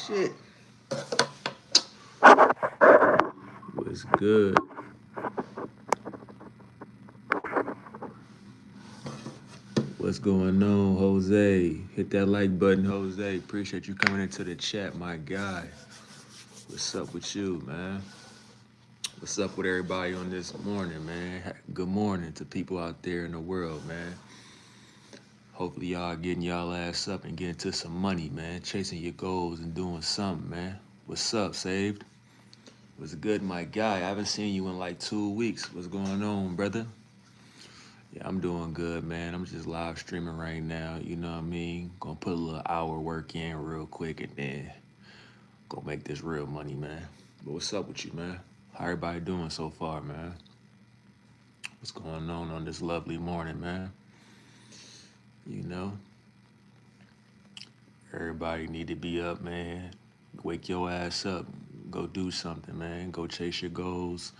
shit. What's good? What's going on, Jose? Hit that like button, Jose. Appreciate you coming into the chat, my guy. What's up with you, man? What's up with everybody on this morning, man? Good morning to people out there in the world, man. Hopefully y'all getting y'all ass up and getting to some money, man. Chasing your goals and doing something, man. What's up, Saved? What's good, my guy? I haven't seen you in like 2 weeks. What's going on, brother? Yeah, I'm doing good, man. I'm just live streaming right now. You know what I mean? Gonna put a little hour work in real quick and then go make this real money, man. But what's up with you, man? How everybody doing so far, man? What's going on this lovely morning, man? You know, everybody need to be up, man. Wake your ass up. Go do something, man. Go chase your goals.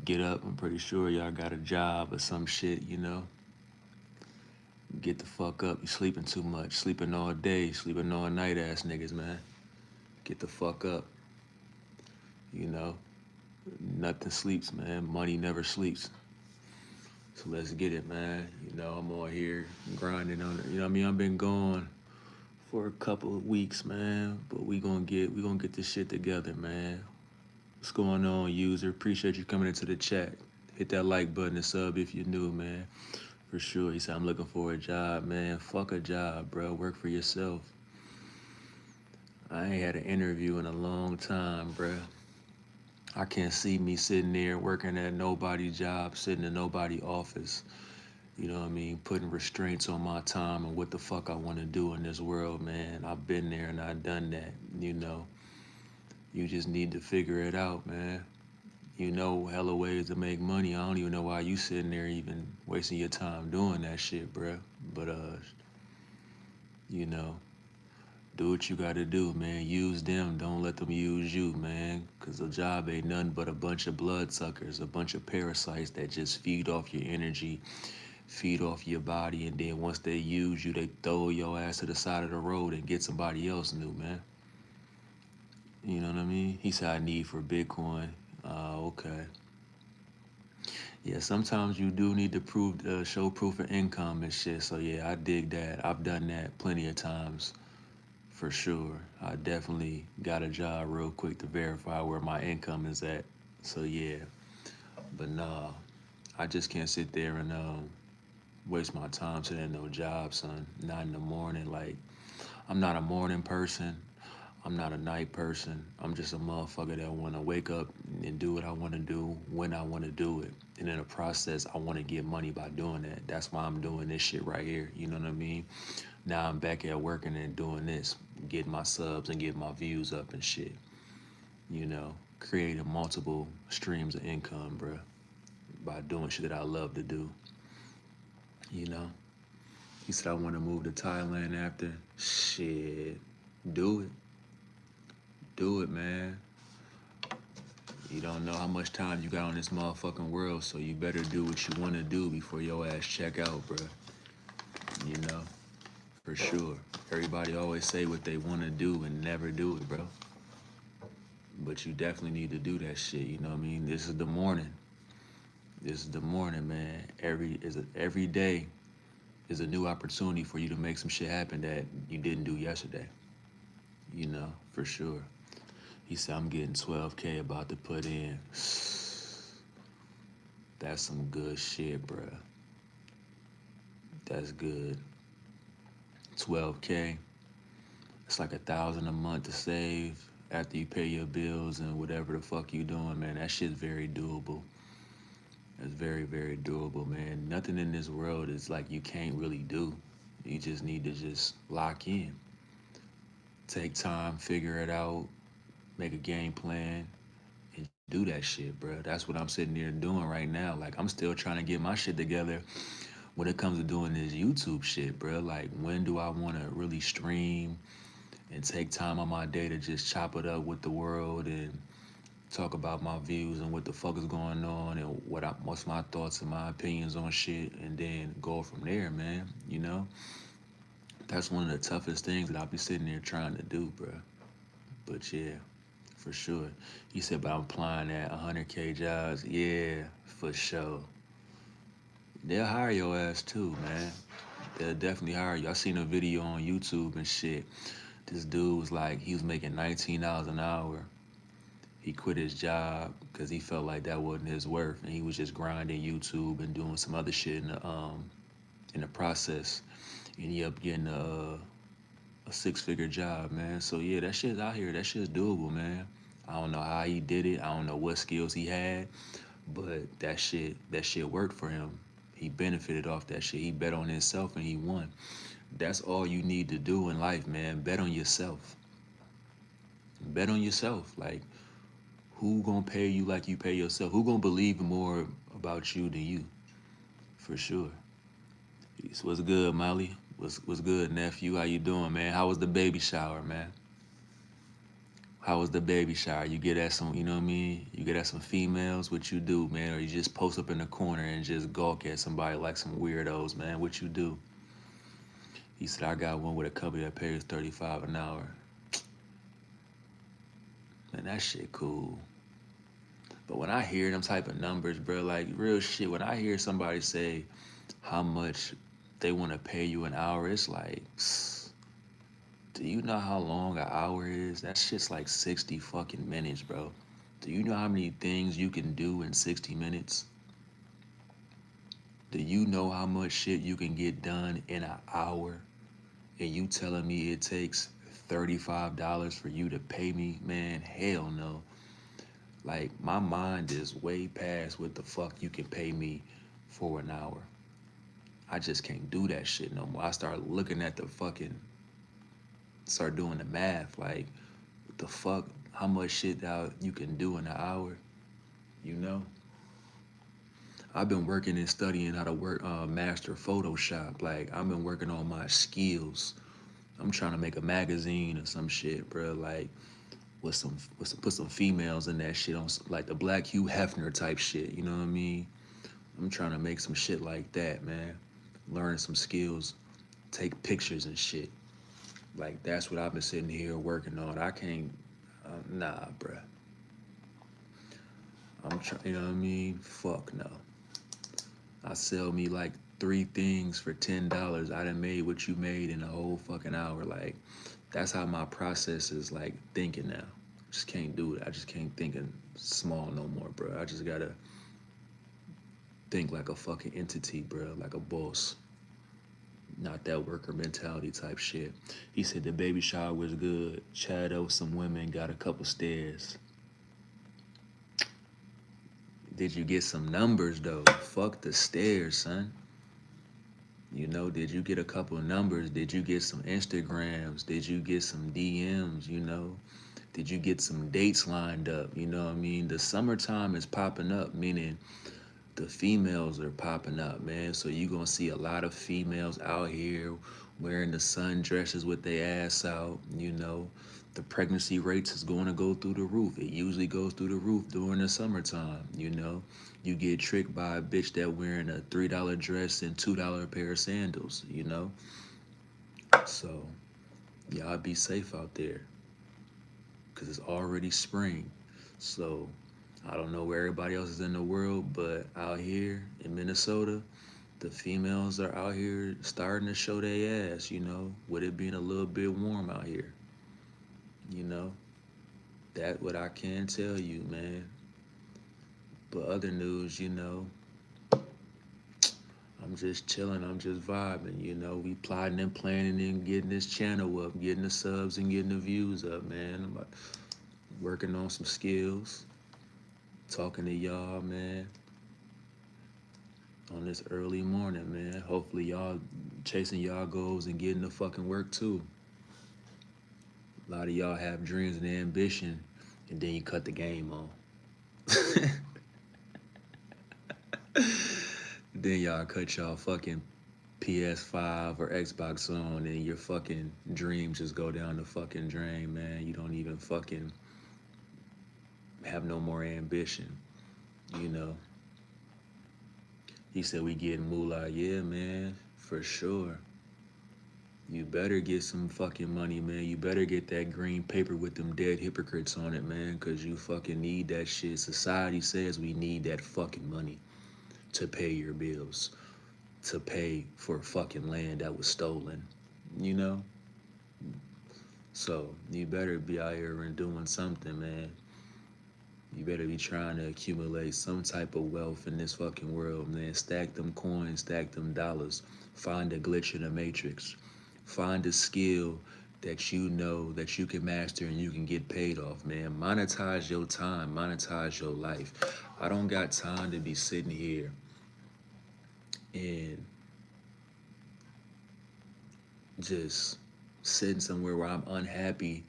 Get up. I'm pretty sure y'all got a job or some shit, you know. Get the fuck up. You sleeping too much. Sleeping all day. Sleeping all night ass niggas, man. Get the fuck up. You know. Nothing sleeps, man. Money never sleeps. So let's get it, man. You know, I'm on here grinding on it. You know what I mean? I've been gone for a couple of weeks, man. But we gonna get this shit together, man. What's going on, user? Appreciate you coming into the chat. Hit that like button and sub if you're new, man. For sure. He said, I'm looking for a job, man. Fuck a job, bro. Work for yourself. I ain't had an interview in a long time, bro. I can't see me sitting there working at nobody's job, sitting in nobody's office. You know what I mean? Putting restraints on my time and what the fuck I want to do in this world, man. I've been there and I've done that, you know. You just need to figure it out, man. You know hella ways to make money. I don't even know why you sitting there even wasting your time doing that shit, bruh. But you know, do what you gotta do, man. Use them, don't let them use you, man. Cause the job ain't nothing but a bunch of bloodsuckers, a bunch of parasites that just feed off your energy, feed off your body, and then once they use you, they throw your ass to the side of the road and get somebody else new, man. You know what I mean? He said I need for Bitcoin. Okay. Yeah, sometimes you do need to show proof of income and shit. So yeah, I dig that. I've done that plenty of times, for sure. I definitely got a job real quick to verify where my income is at. So yeah, but nah, I just can't sit there and waste my time sitting at no job, son. Not in the morning. Like I'm not a morning person. I'm not a night person. I'm just a motherfucker that want to wake up and do what I want to do when I want to do it. And in the process, I want to get money by doing that. That's why I'm doing this shit right here. You know what I mean? Now I'm back at working and doing this, getting my subs and getting my views up and shit. You know, creating multiple streams of income, bruh, by doing shit that I love to do. You know? He said I want to move to Thailand after. Shit, do it. Do it, man. You don't know how much time you got on this motherfucking world, so you better do what you want to do before your ass check out, bruh. You know, for sure. Everybody always say what they want to do and never do it, bro. But you definitely need to do that shit. You know what I mean? This is the morning. This is the morning, man. Every day is a new opportunity for you to make some shit happen that you didn't do yesterday. You know, for sure. He said I'm getting 12K about to put in. That's some good shit, bruh. That's good. 12K. It's like 1,000 a month to save after you pay your bills and whatever the fuck you doing, man. That shit's very doable. That's very, very doable, man. Nothing in this world is like you can't really do. You just need to just lock in. Take time, figure it out, make a game plan, and do that shit, bro. That's what I'm sitting there doing right now. Like I'm still trying to get my shit together when it comes to doing this YouTube shit, bro. Like when do I want to really stream and take time on my day to just chop it up with the world and talk about my views and what the fuck is going on and what's my thoughts and my opinions on shit and then go from there, man. You know, that's one of the toughest things that I'll be sitting there trying to do, bro. But yeah, for sure. He said, but I'm applying at 100K jobs. Yeah, for sure. They'll hire your ass too, man. They'll definitely hire you. I seen a video on YouTube and shit. This dude was like, he was making $19 an hour. He quit his job because he felt like that wasn't his worth, and he was just grinding YouTube and doing some other shit in the process. And he up getting a six-figure job, man. So yeah, that shit's out here. That shit's doable, man. I don't know how he did it. I don't know what skills he had, but that shit worked for him. He benefited off that shit. He bet on himself and he won. That's all you need to do in life, man. Bet on yourself. Bet on yourself. Like, who gonna pay you like you pay yourself? Who gonna believe more about you than you? For sure. Peace. What's good, Molly? What's good, nephew? How you doing, man? How was the baby shower, man? How was the baby shower? You get at some, you know what I mean? You get at some females, what you do, man? Or you just post up in the corner and just gawk at somebody like some weirdos, man? What you do? He said, I got one with a company that pays 35 an hour. Man, that shit cool. But when I hear them type of numbers, bro, like real shit, when I hear somebody say how much they want to pay you an hour, it's like, do you know how long an hour is? That shit's like 60 fucking minutes, bro. Do you know how many things you can do in 60 minutes? Do you know how much shit you can get done in an hour? And you telling me it takes $35 for you to pay me? Man, hell no. Like, my mind is way past what the fuck you can pay me for an hour. I just can't do that shit no more. I start looking at the fucking, start doing the math. Like, what the fuck? How much shit that you can do in an hour? You know? I've been working and studying how to work, master Photoshop. Like, I've been working on my skills. I'm trying to make a magazine or some shit, bro. Like, put some females in that shit on like the Black Hugh Hefner type shit. You know what I mean? I'm trying to make some shit like that, man. Learn some skills, take pictures and shit. Like, that's what I've been sitting here working on. I can't, nah, bruh. I'm trying, you know what I mean? Fuck no. I sell me like 3 things for $10. I done made what you made in a whole fucking hour. Like, that's how my process is like thinking now. Just can't do it. I just can't think in small no more, bro. I just gotta think like a fucking entity, bro, like a boss. Not that worker mentality type shit. He said the baby shower was good. Chat over some women, got a couple stares. Did you get some numbers though? Fuck the stares, son. You know, did you get a couple numbers? Did you get some Instagrams? Did you get some DMs, you know? Did you get some dates lined up? You know what I mean? The summertime is popping up, meaning the females are popping up, man. So you gonna see a lot of females out here wearing the sundresses with their ass out, you know. The pregnancy rates is going to go through the roof. It usually goes through the roof during the summertime, you know. You get tricked by a bitch that wearing a $3 dress and $2 pair of sandals, you know. So y'all be safe out there, cause it's already spring. So I don't know where everybody else is in the world, but out here in Minnesota, the females are out here starting to show their ass, you know, with it being a little bit warm out here. You know, that what I can tell you, man. But other news, you know, I'm just chilling, I'm just vibing, you know. We plotting and planning and getting this channel up, getting the subs and getting the views up, man. I'm working on some skills, talking to y'all, man, on this early morning, man. Hopefully y'all chasing y'all goals and getting the fucking work too. A lot of y'all have dreams and ambition, and then you cut the game on. Then y'all cut y'all fucking PS5 or Xbox on, and your fucking dreams just go down the fucking drain, man. You don't even fucking have no more ambition, you know. He said we getting moolah. Yeah, man, for sure. You better get some fucking money, man. You better get that green paper with them dead hypocrites on it, man, because you fucking need that shit. Society says we need that fucking money to pay your bills, to pay for fucking land that was stolen, you know? So you better be out here and doing something, man. You better be trying to accumulate some type of wealth in this fucking world, man. Stack them coins, stack them dollars. Find a glitch in the matrix. Find a skill that you know that you can master and you can get paid off, man. Monetize your time, monetize your life. I don't got time to be sitting here and just sitting somewhere where I'm unhappy.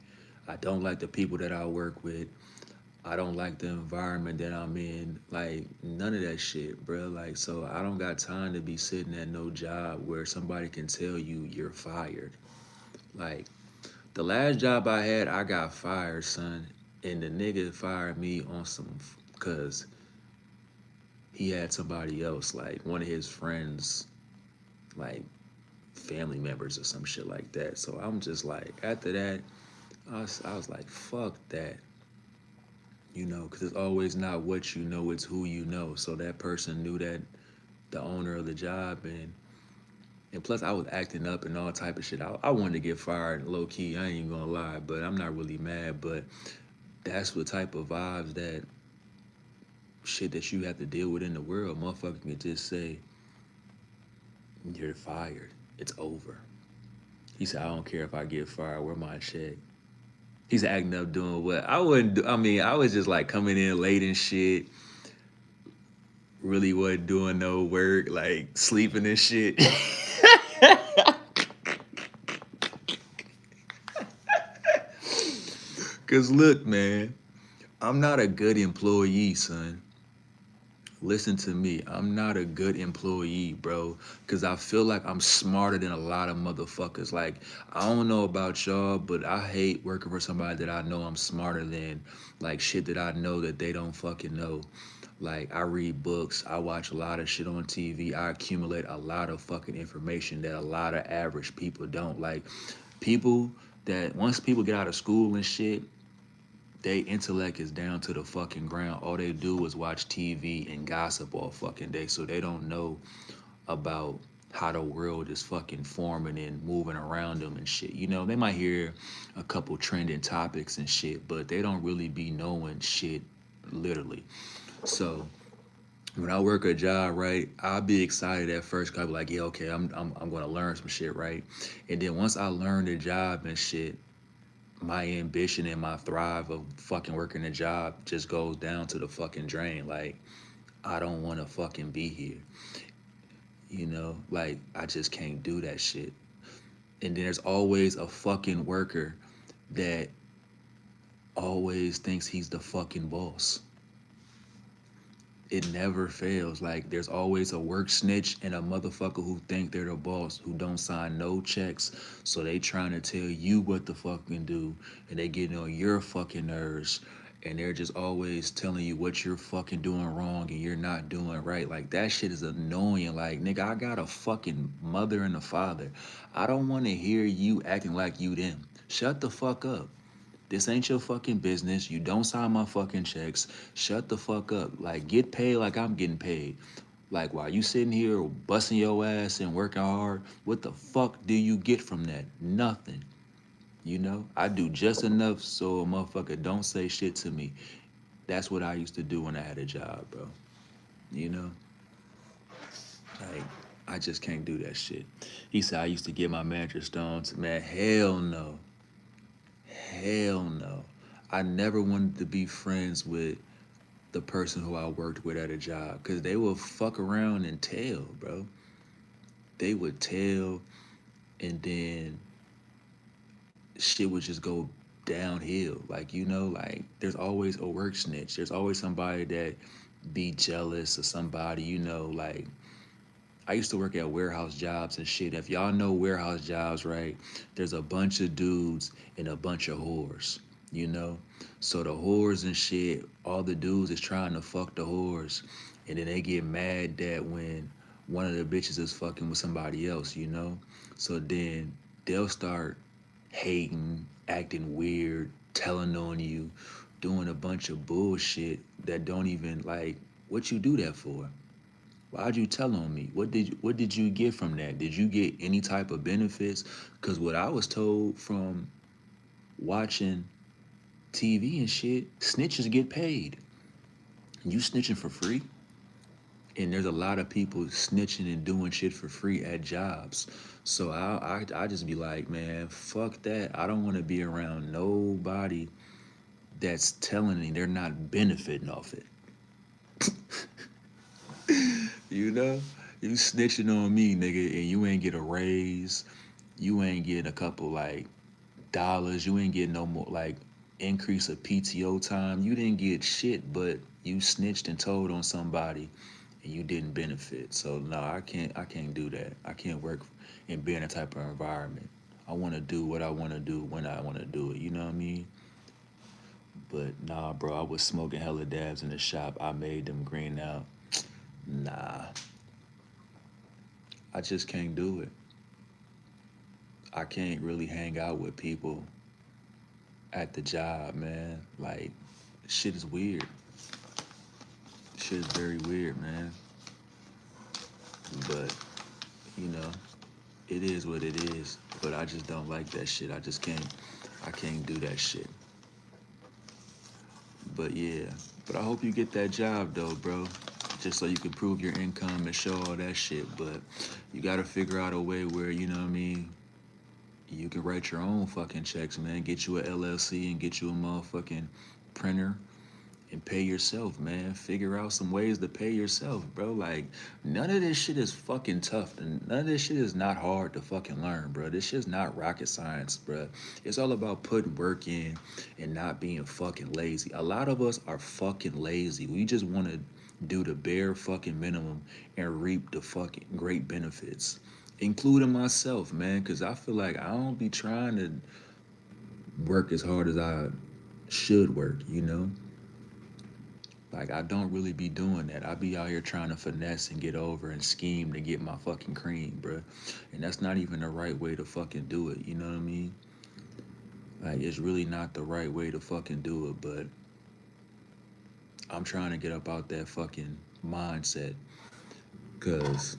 I don't like the people that I work with. I don't like the environment that I'm in. Like, none of that shit, bro. Like, so I don't got time to be sitting at no job where somebody can tell you you're fired. Like, the last job I had, I got fired, son. And the nigga fired me on some, cause he had somebody else, like one of his friends, like family members or some shit like that. So I'm just like, after that, I was like, fuck that. Because it's always not what you know, it's who you know. So that person knew that the owner of the job, and plus I was acting up and all type of shit. I wanted to get fired low key. I ain't even gonna lie, but I'm not really mad. But that's what type of vibes that shit that you have to deal with in the world. Motherfucker can just say you're fired. It's over. He said, I don't care if I get fired. Where my check? He's acting up doing what? I wouldn't do. I mean, I was just like coming in late and shit. Really wasn't doing no work, like sleeping and shit. Cause look, man, I'm not a good employee, son. Listen to me. I'm not a good employee, bro. Cause I feel like I'm smarter than a lot of motherfuckers. Like, I don't know about y'all, but I hate working for somebody that I know I'm smarter than. Like shit that I know that they don't fucking know. Like, I read books, I watch a lot of shit on TV, I accumulate a lot of fucking information that a lot of average people don't. Like, people that once people get out of school and shit, they intellect is down to the fucking ground. All they do is watch TV and gossip all fucking day. So they don't know about how the world is fucking forming and moving around them and shit. They might hear a couple trending topics and shit, but they don't really be knowing shit literally. So when I work a job, right, I'll be excited at first. 'Cause I'll be like, yeah, okay, I'm gonna learn some shit, right? And then once I learn the job and shit, my ambition and my thrive of fucking working a job just goes down to the fucking drain. Like, I don't want to fucking be here. Like, I just can't do that shit. And then there's always a fucking worker that always thinks he's the fucking boss. It never fails. Like, there's always a work snitch and a motherfucker who think they're the boss, who don't sign no checks, so they trying to tell you what to fucking do, and they getting on your fucking nerves, and they're just always telling you what you're fucking doing wrong and you're not doing right. Like, that shit is annoying. Like, nigga, I got a fucking mother and a father. I don't want to hear you acting like you them. Shut the fuck up. This ain't your fucking business. You don't sign my fucking checks. Shut the fuck up. Like, get paid like I'm getting paid. Like, while you sitting here busting your ass and working hard, what the fuck do you get from that? Nothing. I do just enough so a motherfucker don't say shit to me. That's what I used to do when I had a job, bro. You know? Like, I just can't do that shit. He said I used to get my manager stones. Man, hell no. Hell no. I never wanted to be friends with the person who I worked with at a job because they would fuck around and tell, bro. They would tell, and then shit would just go downhill. Like, like there's always a work snitch. There's always somebody that be jealous of somebody, like I used to work at warehouse jobs and shit. If y'all know warehouse jobs, right, there's a bunch of dudes and a bunch of whores, you know? So the whores and shit, all the dudes is trying to fuck the whores. And then they get mad that when one of the bitches is fucking with somebody else, So then they'll start hating, acting weird, telling on you, doing a bunch of bullshit that don't even like what you do that for. Why'd you tell on me? What did you get from that? Did you get any type of benefits? Cause what I was told from watching TV and shit, snitches get paid. You snitching for free? And there's a lot of people snitching and doing shit for free at jobs. So I just be like, man, fuck that. I don't want to be around nobody that's telling me they're not benefiting off it. You know, you snitching on me, nigga, and you ain't get a raise. You ain't getting a couple like dollars. You ain't getting no more like increase of PTO time. You didn't get shit, but you snitched and told on somebody and you didn't benefit. So no, I can't do that. I can't work and be in that type of environment. I want to do what I want to do when I want to do it. You know what I mean? But nah, bro, I was smoking hella dabs in the shop. I made them green out. Nah, I just can't do it. I can't really hang out with people at the job, man. Like, shit is weird. Shit is very weird, man. But, you know, it is what it is. But I just don't like that shit. I can't do that shit. But yeah. But I hope you get that job though, bro. Just so you can prove your income and show all that shit. But you gotta figure out a way where, you know what I mean, you can write your own fucking checks, man. Get you a LLC and get you a motherfucking printer and pay yourself, man. Figure out some ways to pay yourself, bro. Like, none of this shit is fucking tough. And none of this shit is not hard to fucking learn, bro. This shit's not rocket science, bro. It's all about putting work in and not being fucking lazy. A lot of us are fucking lazy. We just want to do the bare fucking minimum and reap the fucking great benefits, including myself, man, because I feel like I don't be trying to work as hard as I should work, you know? Like, I don't really be doing that. I be out here trying to finesse and get over and scheme to get my fucking cream, bruh. And that's not even the right way to fucking do it, you know what I mean? Like, it's really not the right way to fucking do it, but I'm trying to get up out that fucking mindset, because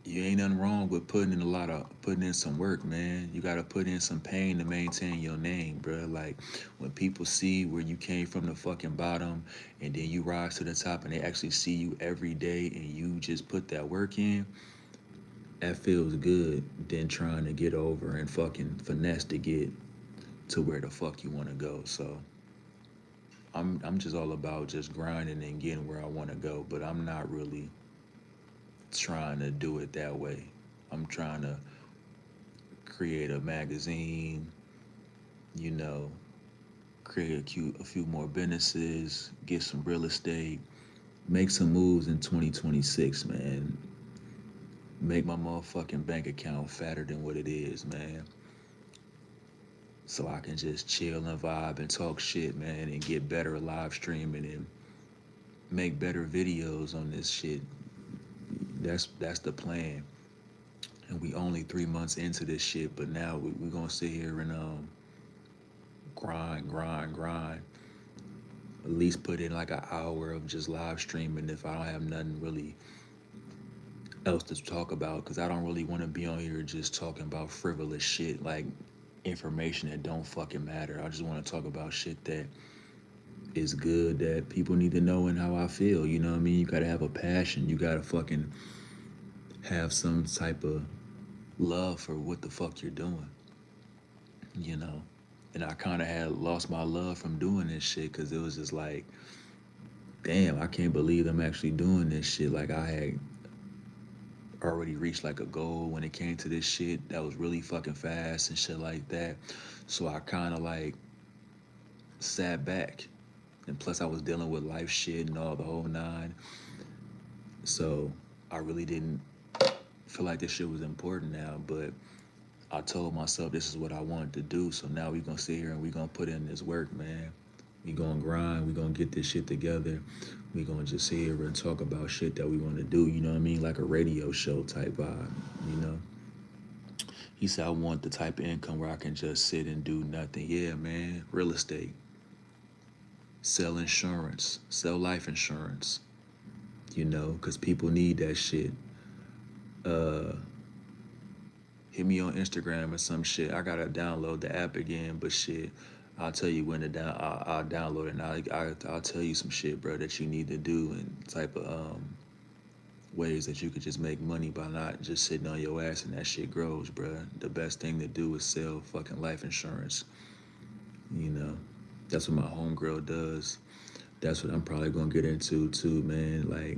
you ain't nothing wrong with putting in some work, man. You gotta put in some pain to maintain your name, bro. Like, when people see where you came from the fucking bottom and then you rise to the top and they actually see you every day and you just put that work in, that feels good than trying to get over and fucking finesse to get to where the fuck you wanna go. So I'm just all about just grinding and getting where I wanna go, but I'm not really trying to do it that way. I'm trying to create a magazine, you know, create a few more businesses, get some real estate, make some moves in 2026, man. Make my motherfucking bank account fatter than what it is, man. So I can just chill and vibe and talk shit, man, and get better at live streaming and make better videos on this shit. That's the plan. And we only 3 months into this shit, but now we gonna sit here and grind. At least put in like an hour of just live streaming if I don't have nothing really else to talk about, because I don't really want to be on here just talking about frivolous shit like information that don't fucking matter. I just want to talk about shit that is good that people need to know and how I feel. You know what I mean? You gotta have a passion. You gotta fucking have some type of love for what the fuck you're doing, you know? And I kind of had lost my love from doing this shit because it was just like, damn, I can't believe I'm actually doing this shit. Like, I had already reached like a goal when it came to this shit that was really fucking fast and shit like that. So I kind of like sat back. And plus, I was dealing with life shit and all the whole nine. So I really didn't feel like this shit was important now. But I told myself this is what I wanted to do. So now we gonna sit here and we gonna put in this work, man. We gonna grind. We gonna get this shit together. We gonna just sit here and talk about shit that we want to do. You know what I mean? Like a radio show type vibe. You know. He said, I want the type of income where I can just sit and do nothing. Yeah, man. Real estate, sell insurance, sell life insurance, because people need that shit. Uh, Hit me on Instagram or some shit. I gotta download the app again, but shit, I'll tell you when to I'll download it and I'll tell you some shit, bro, that you need to do and type of ways that you could just make money by not just sitting on your ass and that shit grows, bro. The best thing to do is sell fucking life insurance. You know, that's what my homegirl does. That's what I'm probably gonna get into too, man. Like,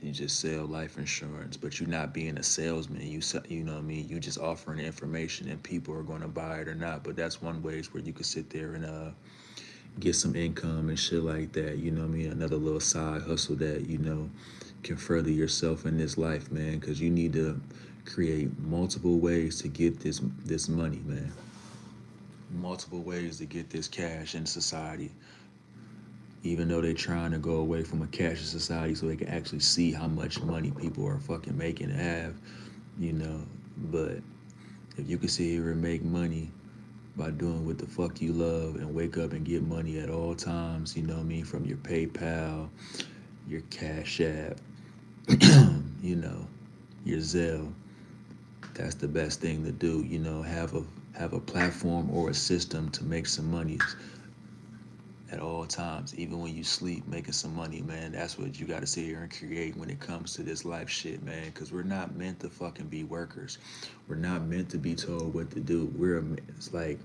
you just sell life insurance, but you're not being a salesman. You know what I mean. You just offering information, and people are going to buy it or not. But that's one ways where you can sit there and get some income and shit like that. You know what I mean. Another little side hustle that can further yourself in this life, man. Because you need to create multiple ways to get this money, man. Multiple ways to get this cash in society, even though they're trying to go away from a cashless society so they can actually see how much money people are fucking making and have, you know. But if you can sit here and make money by doing what the fuck you love and wake up and get money at all times, you know what I mean, from your PayPal, your Cash App, you know, your Zelle, that's the best thing to do, have a platform or a system to make some money at all times, even when you sleep, making some money, man. That's what you got to sit here and create when it comes to this life shit, man. Because we're not meant to fucking be workers. We're not meant to be told what to do. It's like,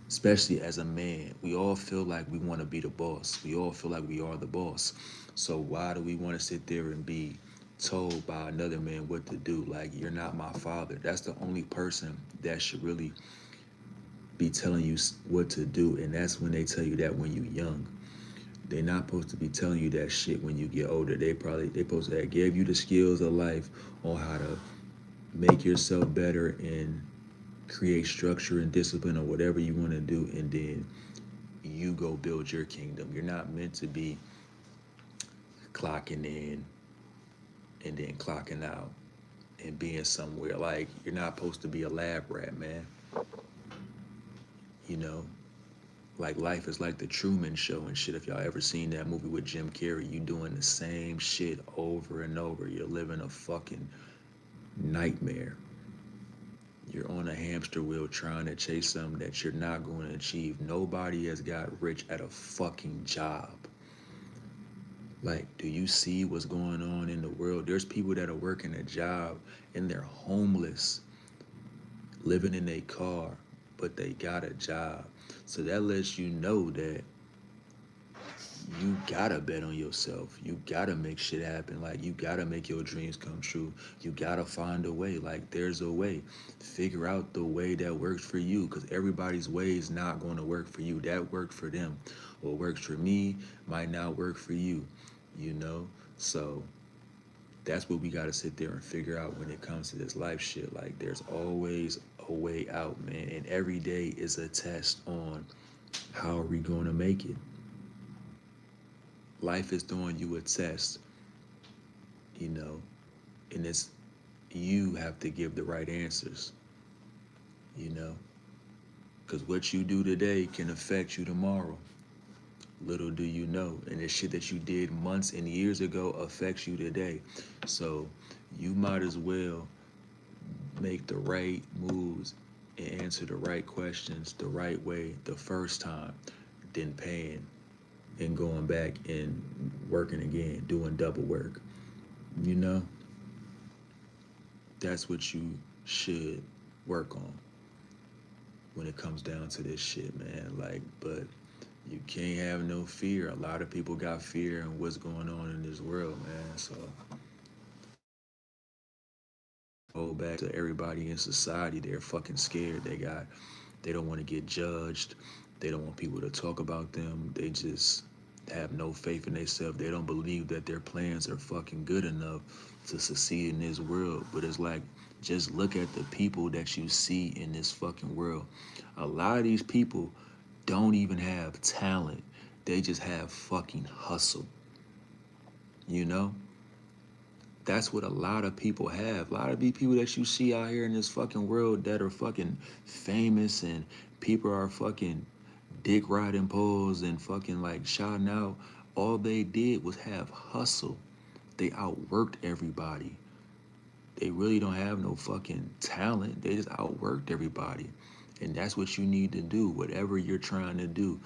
especially as a man, we all feel like we want to be the boss. We all feel like we are the boss. So why do we want to sit there and be told by another man what to do? Like, you're not my father. That's the only person that should really be telling you what to do, and that's when they tell you that when you're young. They're not supposed to be telling you that shit when you get older. They supposed to have gave you the skills of life on how to make yourself better and create structure and discipline or whatever you want to do, and then you go build your kingdom. You're not meant to be clocking in and then clocking out and being somewhere. Like, you're not supposed to be a lab rat, man. You know, like, life is like the Truman Show and shit. If y'all ever seen that movie with Jim Carrey, you doing the same shit over and over. You're living a fucking nightmare. You're on a hamster wheel trying to chase something that you're not going to achieve. Nobody has got rich at a fucking job. Like, do you see what's going on in the world? There's people that are working a job and they're homeless, living in a car, but they got a job. So that lets you know that you gotta bet on yourself. You gotta make shit happen. Like, you gotta make your dreams come true. You gotta find a way. Like, there's a way. Figure out the way that works for you, because everybody's way is not going to work for you. That worked for them. What works for me might not work for you, you know? So that's what we gotta sit there and figure out when it comes to this life shit. Like, there's always a way out, man. And every day is a test on how are we gonna make it. Life is throwing you a test, you know, and it's you have to give the right answers, you know, because what you do today can affect you tomorrow. Little do you know, and the shit that you did months and years ago affects you today. So you might as well make the right moves and answer the right questions the right way the first time than paying and going back and working again, doing double work. You know, that's what you should work on when it comes down to this shit, man. Like, but you can't have no fear. A lot of people got fear in what's going on in this world, man. So hold back to everybody in society. They're fucking scared. They don't want to get judged. They don't want people to talk about them. They just have no faith in themselves. They don't believe that their plans are fucking good enough to succeed in this world. But it's like, just look at the people that you see in this fucking world. A lot of these people don't even have talent. They just have fucking hustle. You know? That's what a lot of people have. A lot of these people that you see out here in this fucking world that are fucking famous and people are fucking dick riding poles and fucking like shouting out. All they did was have hustle. They outworked everybody. They really don't have no fucking talent. They just outworked everybody. And that's what you need to do. Whatever you're trying to do,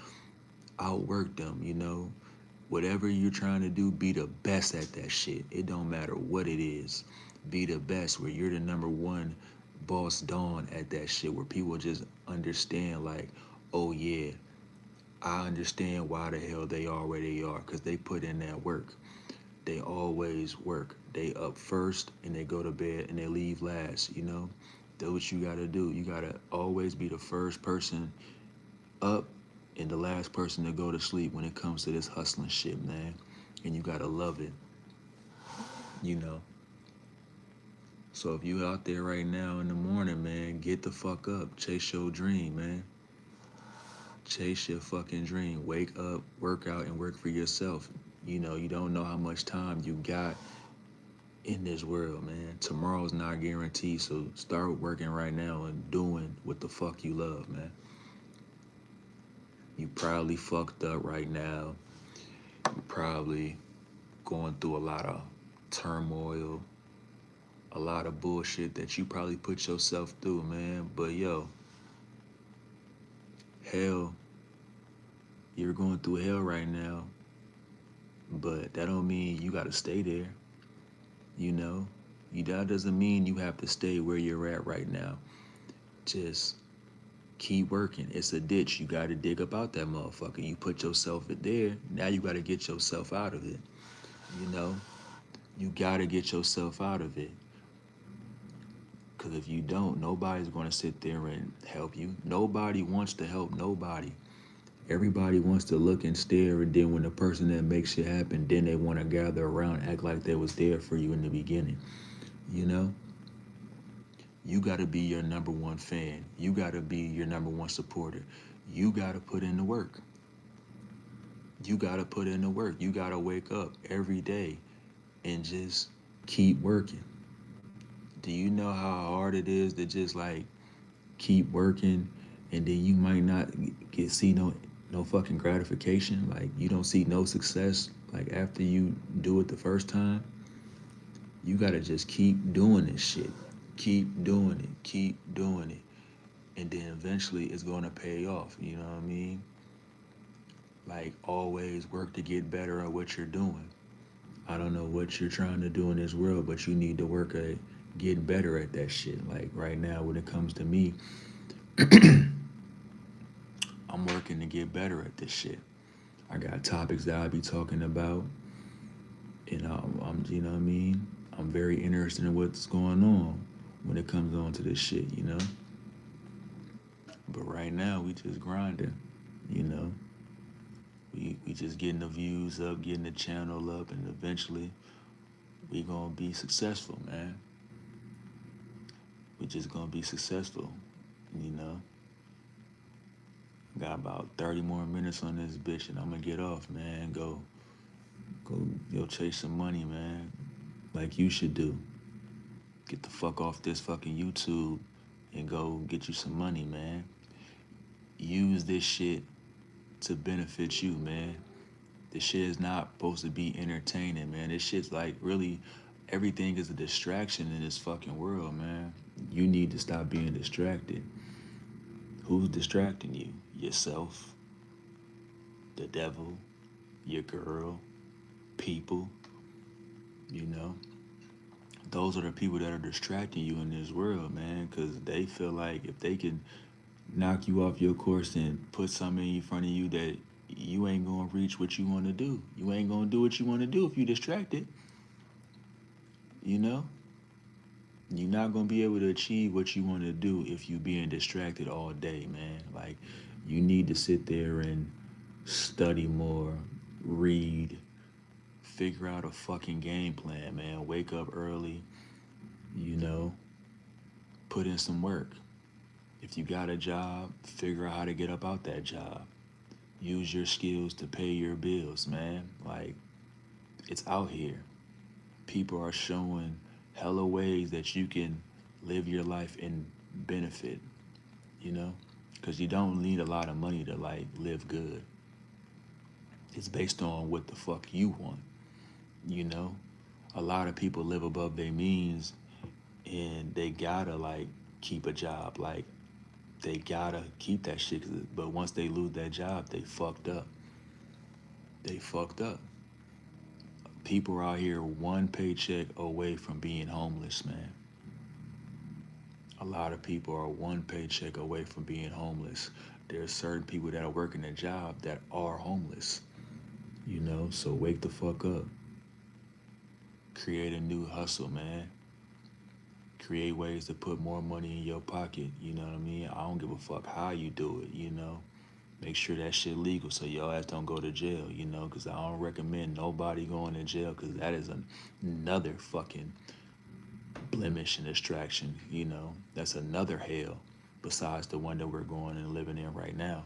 outwork them, you know. Whatever you're trying to do, be the best at that shit. It don't matter what it is. Be the best where you're the number one boss don at that shit where people just understand like, oh yeah, I understand why the hell they are where they are because they put in that work. They always work. They up first and they go to bed and they leave last, you know? That's what you gotta do. You gotta always be the first person up and the last person to go to sleep when it comes to this hustling shit, man. And you gotta love it, you know? So if you out there right now in the morning, man, get the fuck up. Chase your dream, man. Chase your fucking dream. Wake up, work out, and work for yourself. You know, you don't know how much time you got in this world, man. Tomorrow's not guaranteed, so start working right now and doing what the fuck you love, man. You probably fucked up right now. You probably going through a lot of turmoil, a lot of bullshit that you probably put yourself through, man. But yo, hell, you're going through hell right now, but that don't mean you gotta stay there, you know? That doesn't mean you have to stay where you're at right now. Just keep working. It's a ditch. You got to dig up out that motherfucker. You put yourself in there. Now you got to get yourself out of it. You know, you got to get yourself out of it. Because if you don't, nobody's going to sit there and help you. Nobody wants to help nobody. Everybody wants to look and stare, and then when the person that makes it happen, then they want to gather around, act like they was there for you in the beginning. You know? You got to be your number one fan. You got to be your number one supporter. You got to put in the work. You got to put in the work. You got to wake up every day and just keep working. Do you know how hard it is to just like keep working and then you might not see no fucking gratification? Like you don't see no success like after you do it the first time? You got to just keep doing this shit. Keep doing it. Keep doing it. And then eventually it's going to pay off. You know what I mean? Like always work to get better at what you're doing. I don't know what you're trying to do in this world, but you need to work at getting better at that shit. Like right now, when it comes to me, I'm working to get better at this shit. I got topics that I be talking about, and you know what I mean? I'm very interested in what's going on when it comes on to this shit, you know? But right now, we just grinding, you know? We just getting the views up, getting the channel up, and eventually we gonna be successful, man. We just gonna be successful, you know? Got about 30 more minutes on this bitch and I'm gonna get off, man. Go chase some money, man. Like you should do. Get the fuck off this fucking YouTube and go get you some money, man. Use this shit to benefit you, man. This shit is not supposed to be entertaining, man. This shit's like really everything is a distraction in this fucking world, man. You need to stop being distracted. Who's distracting you? Yourself, the devil, your girl, people, you know? Those are the people that are distracting you in this world, man, because they feel like if they can knock you off your course and put something in front of you that you ain't gonna reach what you want to do. You ain't gonna do what you want to do if you distracted, you know? You're not gonna be able to achieve what you want to do if you being distracted all day, man. Like, you need to sit there and study more, read, figure out a fucking game plan, man. Wake up early, you know, put in some work. If you got a job, figure out how to get up out that job. Use your skills to pay your bills, man. Like, it's out here. People are showing hella ways that you can live your life and benefit, you know? Because you don't need a lot of money to like live good. It's based on what the fuck you want, you know? A lot of people live above their means and they gotta like keep a job. Like they gotta keep that shit. But once they lose that job, they fucked up. They fucked up. People are out here one paycheck away from being homeless, man. A lot of people are one paycheck away from being homeless. There's certain people that are working a job that are homeless, you know? So wake the fuck up. Create a new hustle, man. Create ways to put more money in your pocket, you know what I mean? I don't give a fuck how you do it, you know? Make sure that shit legal so your ass don't go to jail, you know? Because I don't recommend nobody going to jail because that is another fucking blemish and distraction, you know? That's another hell besides the one that we're going and living in right now.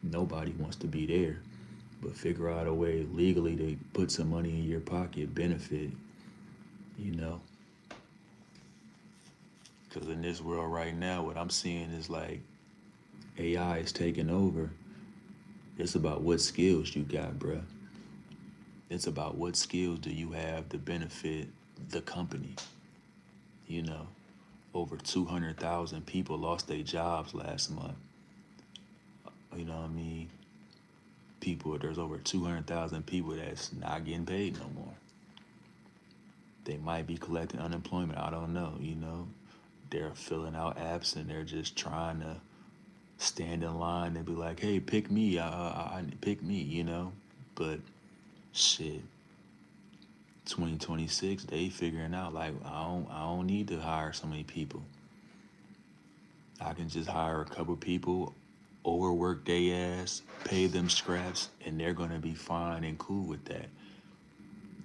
Nobody wants to be there, but figure out a way legally to put some money in your pocket, benefit, you know? Because in this world right now, what I'm seeing is like AI is taking over. It's about what skills you got, bruh. It's about what skills do you have to benefit the company, you know? Over 200,000 people lost their jobs last month. You know what I mean? There's over 200,000 people that's not getting paid no more. They might be collecting unemployment. I don't know, you know? They're filling out apps and they're just trying to stand in line and be like, hey, pick me. I pick me, you know? But shit, 2026, they figuring out like I don't need to hire so many people. I can just hire a couple people, overwork their ass, pay them scraps, and they're gonna be fine and cool with that.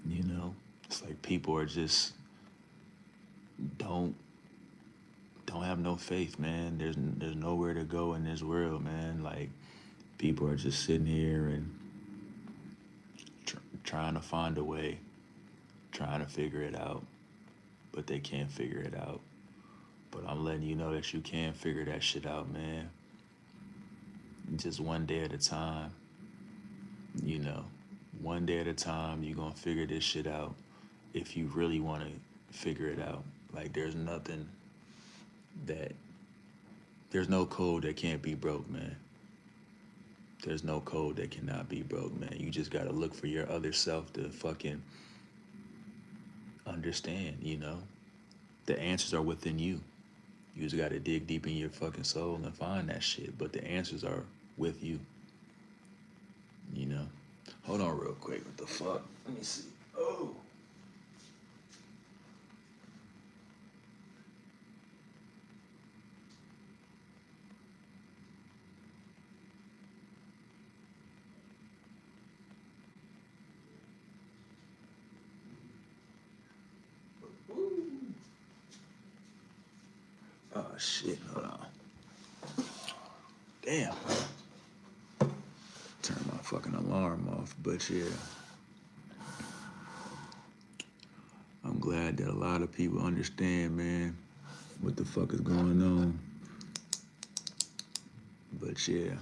You know, it's like people are just don't don't have no faith, man. There's nowhere to go in this world, man. Like people are just sitting here and trying to find a way, trying to figure it out, but they can't figure it out. But I'm letting you know that you can figure that shit out, man. Just one day at a time, you know. One day at a time, you're gonna figure this shit out if you really wanna figure it out. Like that there's no code that can't be broke, man. There's no code that cannot be broke, man. You just gotta look for your other self to fucking understand, you know? The answers are within you. You just gotta dig deep in your fucking soul and find that shit. But the answers are with you, you know? Hold on real quick. What the fuck? Let me see. Oh. Oh shit, hold on. Damn. Turn my fucking alarm off, but yeah. I'm glad that a lot of people understand, man, what the fuck is going on. But yeah,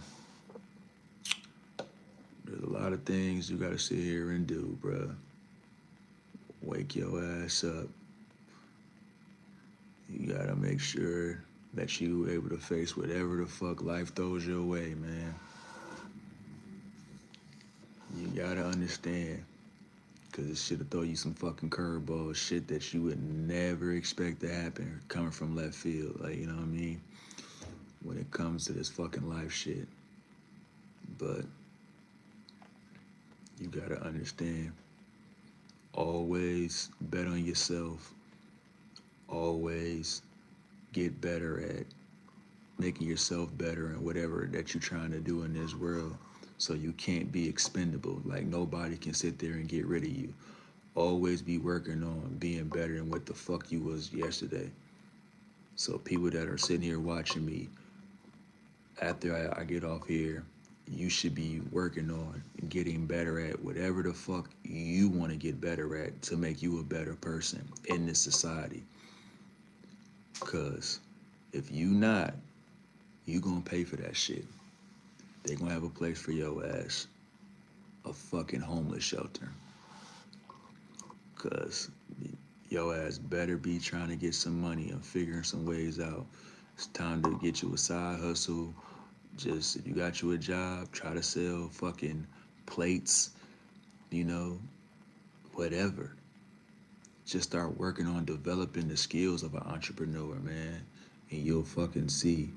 there's a lot of things you gotta sit here and do, bruh. Wake your ass up. You gotta make sure that you able to face whatever the fuck life throws your way, man. You gotta understand. Cause this shit'll throw you some fucking curveballs, shit that you would never expect to happen coming from left field. Like, you know what I mean? When it comes to this fucking life shit. But you gotta understand. Always bet on yourself. Always get better at making yourself better in whatever that you're trying to do in this world. So you can't be expendable. Like nobody can sit there and get rid of you. Always be working on being better than what the fuck you was yesterday. So people that are sitting here watching me after I get off here, you should be working on getting better at whatever the fuck you want to get better at to make you a better person in this society. Cause if you not, you gonna pay for that shit. They gonna have a place for your ass, a fucking homeless shelter. Cause your ass better be trying to get some money and figuring some ways out. It's time to get you a side hustle. Just if you got you a job, try to sell fucking plates, you know, whatever. Just start working on developing the skills of an entrepreneur, man. And you'll fucking see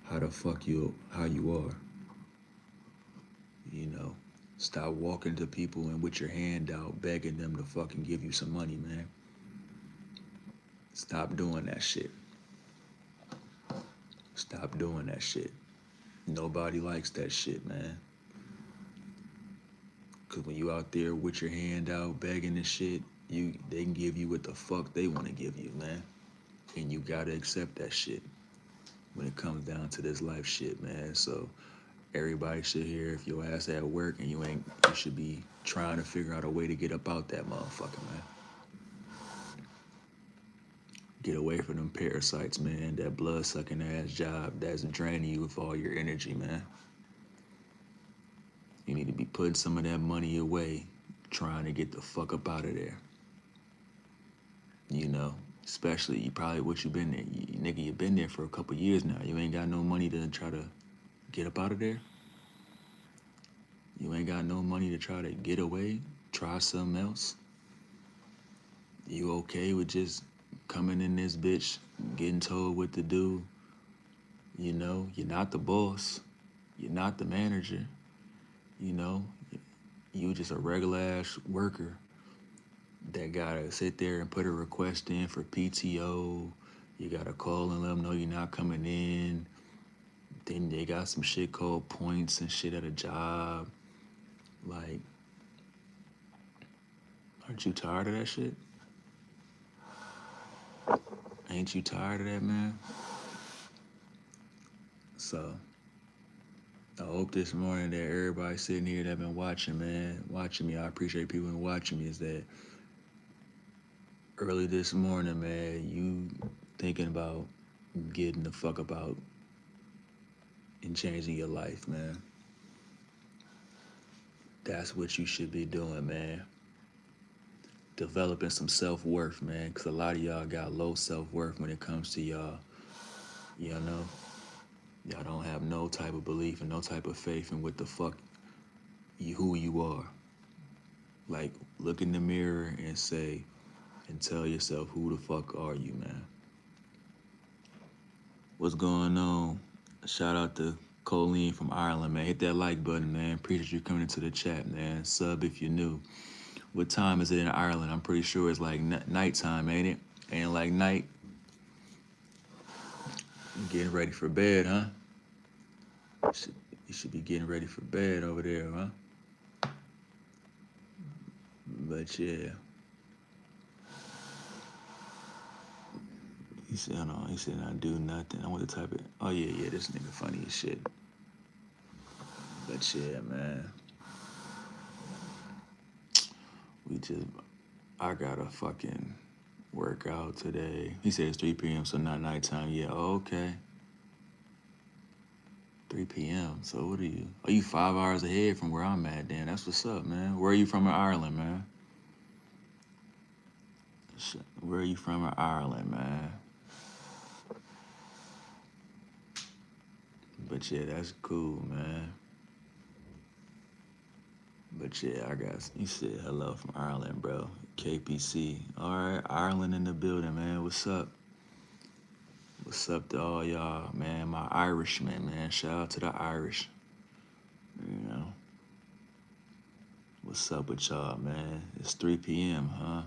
how you are. You know. Stop walking to people and with your hand out begging them to fucking give you some money, man. Stop doing that shit. Stop doing that shit. Nobody likes that shit, man. Cause when you out there with your hand out begging and shit, they can give you what the fuck they want to give you, man. And you gotta accept that shit when it comes down to this life shit, man. So everybody should hear if your ass at work and you should be trying to figure out a way to get up out that motherfucker, man. Get away from them parasites, man. That blood sucking ass job that's draining you with all your energy, man. You need to be putting some of that money away, trying to get the fuck up out of there. You know, especially you probably what you been there, nigga. You been there for a couple years now. You ain't got no money to try to get up out of there. You ain't got no money to try to get away. Try something else. You okay with just coming in this bitch, getting told what to do? You know, you're not the boss. You're not the manager. You know, you just a regular ass worker that gotta sit there and put a request in for PTO. You gotta call and let them know you're not coming in. Then they got some shit called points and shit at a job. Like, aren't you tired of that shit? Ain't you tired of that, man? So, I hope this morning that everybody sitting here that been watching, man, watching me, I appreciate people been watching me, is that early this morning, man, you thinking about getting the fuck about and changing your life, man. That's what you should be doing, man. Developing some self-worth, man, because a lot of y'all got low self-worth when it comes to y'all, you know? Y'all don't have no type of belief and no type of faith in what the fuck who you are. Like, look in the mirror and say, and tell yourself, who the fuck are you, man? What's going on? Shout out to Colleen from Ireland, man. Hit that like button, man. Appreciate you coming into the chat, man. Sub if you're new. What time is it in Ireland? I'm pretty sure it's like nighttime, ain't it? Ain't it like night? Getting ready for bed, huh? You should be getting ready for bed over there, huh? But yeah. He said, hold on. He said, I do nothing. I want to type it. Oh, yeah, this nigga funny as shit. But yeah, man. I gotta fucking work out today. He said it's 3 p.m., so not nighttime yet. Oh, okay. 3 p.m. So what are you? Are you 5 hours ahead from where I'm at, then? That's what's up, man. Where are you from in Ireland, man? Where are you from in Ireland, man? But yeah, that's cool, man. But yeah, you said hello from Ireland, bro. KPC. All right, Ireland in the building, man. What's up? What's up to all y'all, man? My Irishmen, man. Shout out to the Irish. You know. What's up with y'all, man? It's 3 p.m., huh?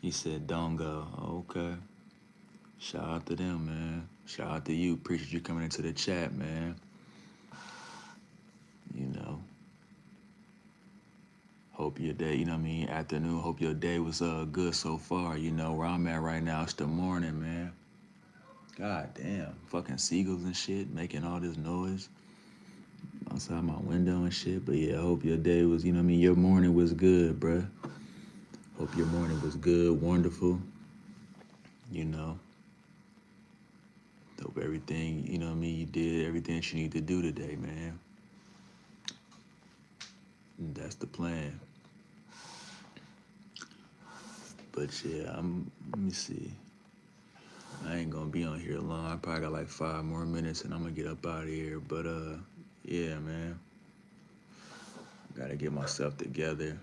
He said, don't go. Okay. Shout out to them, man. Shout out to you. Appreciate you coming into the chat, man. You know. Hope your day, afternoon. Hope your day was good so far. You know, where I'm at right now, it's the morning, man. God damn. Fucking seagulls and shit making all this noise. outside my window and shit. But yeah, I hope your day was, you know what I mean, your morning was good, bruh. Hope your morning was good, wonderful. You know, hope everything, you know what I mean, you did everything that you need to do today, man. And that's the plan. But yeah, let me see. I ain't gonna be on here long. I probably got like 5 more minutes and I'm gonna get up out of here. But yeah, man. Gotta get myself together,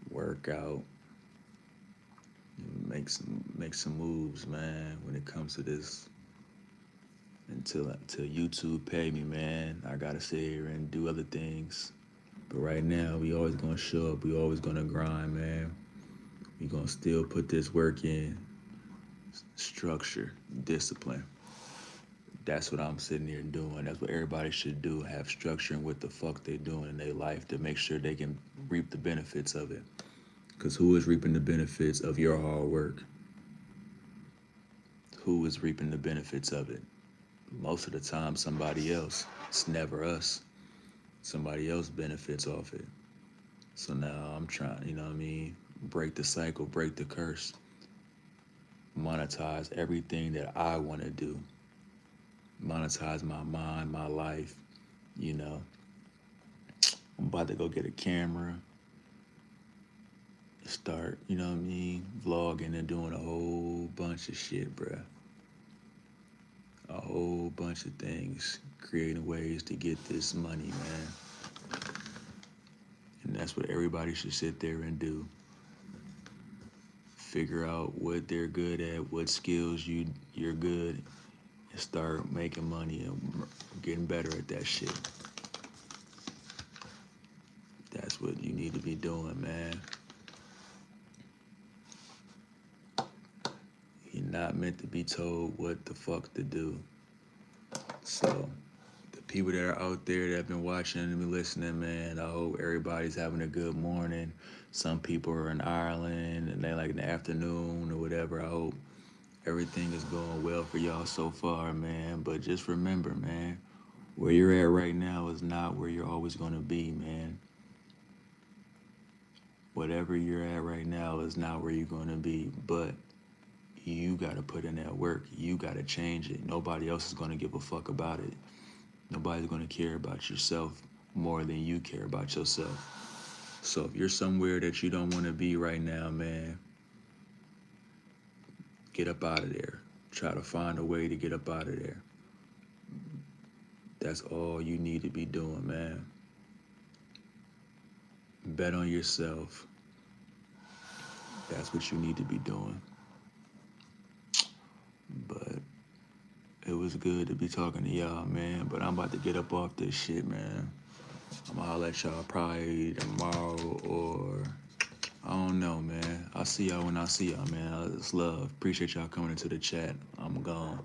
work out, make some moves, man, when it comes to this. Until YouTube pay me, man, I gotta sit here and do other things. But right now, we always gonna show up. We always gonna grind, man. We gonna still put this work in, structure, discipline. That's what I'm sitting here doing. That's what everybody should do. Have structure in what the fuck they doing in their life to make sure they can reap the benefits of it. Because who is reaping the benefits of your hard work? Who is reaping the benefits of it? Most of the time, somebody else. It's never us. Somebody else benefits off it. So now I'm trying, you know what I mean? Break the cycle, break the curse, monetize everything that I want to do, monetize my mind, my life, you know. I'm about to go get a camera, start, you know what I mean, vlogging and doing a whole bunch of shit, bruh. A whole bunch of things, creating ways to get this money, man. And that's what everybody should sit there and do. Figure out what they're good at, what skills you're good, and start making money and getting better at that shit. That's what you need to be doing, man. You're not meant to be told what the fuck to do. So, the people that are out there that have been watching and been listening, man, I hope everybody's having a good morning. Some people are in Ireland and they like in the afternoon or whatever. I hope everything is going well for y'all so far, man. But just remember, man, where you're at right now is not where you're always going to be, man. Whatever you're at right now is not where you're going to be. But you got to put in that work. You got to change it. Nobody else is going to give a fuck about it. Nobody's going to care about yourself more than you care about yourself. So if you're somewhere that you don't want to be right now, man, get up out of there. Try to find a way to get up out of there. That's all you need to be doing, man. Bet on yourself. That's what you need to be doing. But it was good to be talking to y'all, man. But I'm about to get up off this shit, man. I'm gonna holler at y'all probably tomorrow or I don't know, man. I'll see y'all when I see y'all, man. It's love. Appreciate y'all coming into the chat. I'm gone.